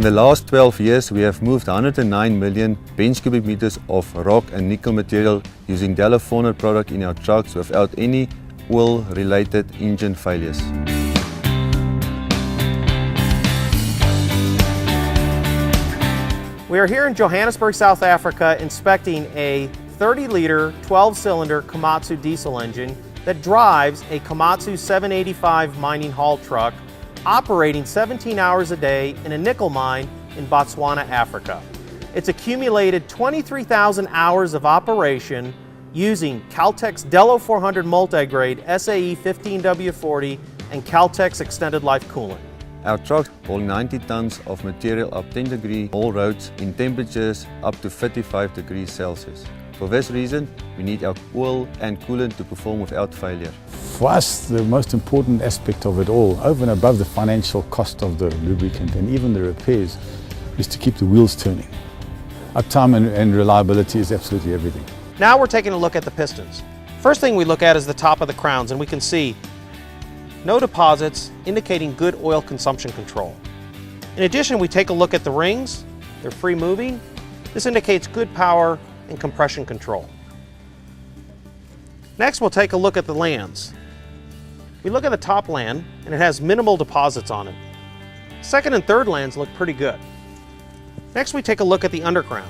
the last 12 years, we have moved 109 million bench cubic meters of rock and nickel material using Dello 400 product in our trucks without any oil-related engine failures. We are here in Johannesburg, South Africa, inspecting a 30-liter, 12-cylinder Komatsu diesel engine that drives a Komatsu 785 mining haul truck operating 17 hours a day in a nickel mine in Botswana, Africa. It's accumulated 23,000 hours of operation using Caltex Dello 400 multi-grade SAE 15W40 and Caltex extended life coolant. Our trucks haul 90 tons of material up 10 degree haul roads in temperatures up to 35 degrees Celsius. For this reason, we need our oil and coolant to perform without failure. For us, the most important aspect of it all, over and above the financial cost of the lubricant and even the repairs, is to keep the wheels turning. Uptime and reliability is absolutely everything. Now we're taking a look at the pistons. First thing we look at is the top of the crowns, and we can see no deposits, indicating good oil consumption control. In addition, we take a look at the rings. They're free moving. This indicates good power and compression control. Next, we'll take a look at the lands. We look at the top land, and it has minimal deposits on it. Second and third lands look pretty good. Next, we take a look at the undercrown.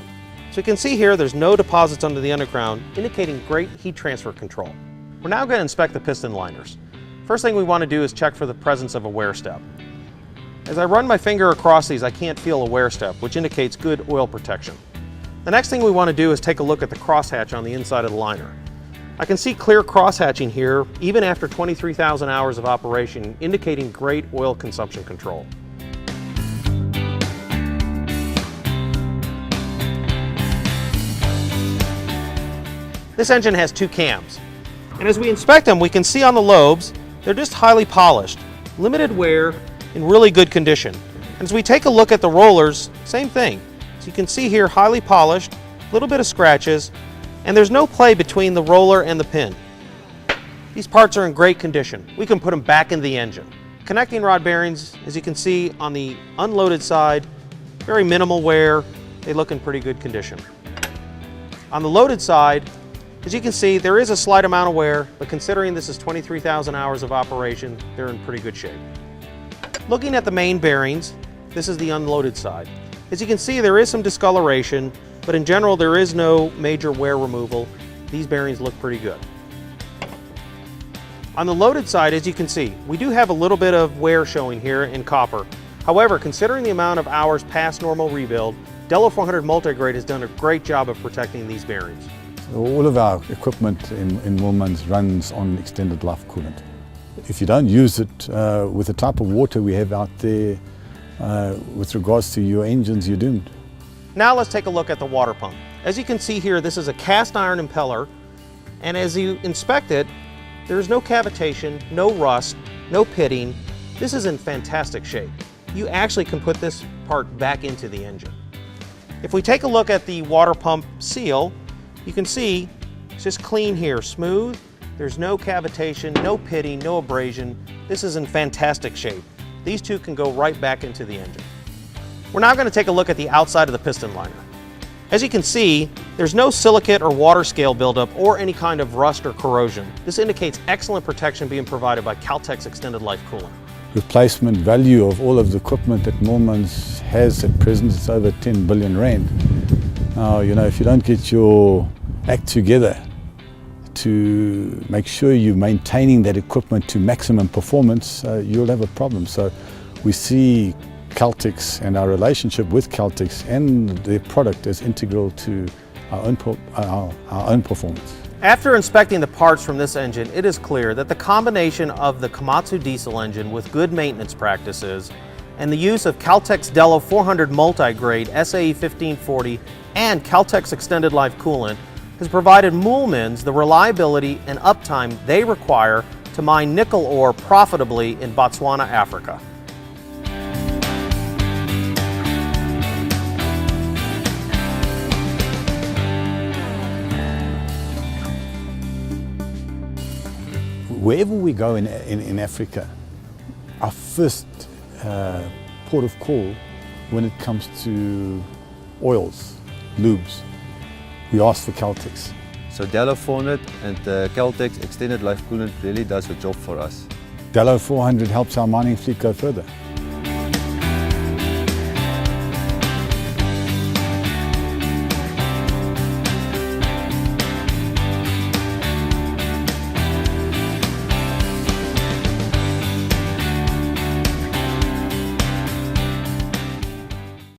So you can see here there's no deposits under the undercrown, indicating great heat transfer control. We're now going to inspect the piston liners. First thing we want to do is check for the presence of a wear step. As I run my finger across these, I can't feel a wear step, which indicates good oil protection. The next thing we want to do is take a look at the crosshatch on the inside of the liner. I can see clear crosshatching here, even after 23,000 hours of operation, indicating great oil consumption control. This engine has two cams, and as we inspect them, we can see on the lobes, they're just highly polished, limited wear, in really good condition. And as we take a look at the rollers, same thing. So you can see here, highly polished, a little bit of scratches, and there's no play between the roller and the pin. These parts are in great condition. We can put them back in the engine. Connecting rod bearings, as you can see on the unloaded side, very minimal wear. They look in pretty good condition. On the loaded side, as you can see, there is a slight amount of wear, but considering this is 23,000 hours of operation, they're in pretty good shape. Looking at the main bearings, this is the unloaded side. As you can see, there is some discoloration, but in general, there is no major wear removal. These bearings look pretty good. On the loaded side, as you can see, we do have a little bit of wear showing here in copper. However, considering the amount of hours past normal rebuild, Dello 400 Multigrade has done a great job of protecting these bearings. All of our equipment in Moolmans runs on extended life coolant. If you don't use it with the type of water we have out there, with regards to your engines, you're doomed. Now let's take a look at the water pump. As you can see here, this is a cast iron impeller, and as you inspect it, there's no cavitation, no rust, no pitting. This is in fantastic shape. You actually can put this part back into the engine. If we take a look at the water pump seal, you can see it's just clean here, smooth. There's no cavitation, no pitting, no abrasion. This is in fantastic shape. These two can go right back into the engine. We're now going to take a look at the outside of the piston liner. As you can see, there's no silicate or water scale buildup or any kind of rust or corrosion. This indicates excellent protection being provided by Caltex extended life coolant. Replacement value of all of the equipment that Moolmans has at present is over 10 billion rand. Now, you know, if you don't get your act together to make sure you're maintaining that equipment to maximum performance, you'll have a problem. So we see Caltex and our relationship with Caltex and their product as integral to our own performance. After inspecting the parts from this engine, it is clear that the combination of the Komatsu diesel engine with good maintenance practices and the use of Caltex Dello 400 multi-grade SAE 1540 and Caltex extended life coolant has provided Moolmans the reliability and uptime they require to mine nickel ore profitably in Botswana, Africa. Wherever we go in Africa, our first port of call when it comes to oils, lubes, we ask for Caltex. So Dello 400 and the Caltex Extended Life Coolant really does the job for us. Dello 400 helps our mining fleet go further.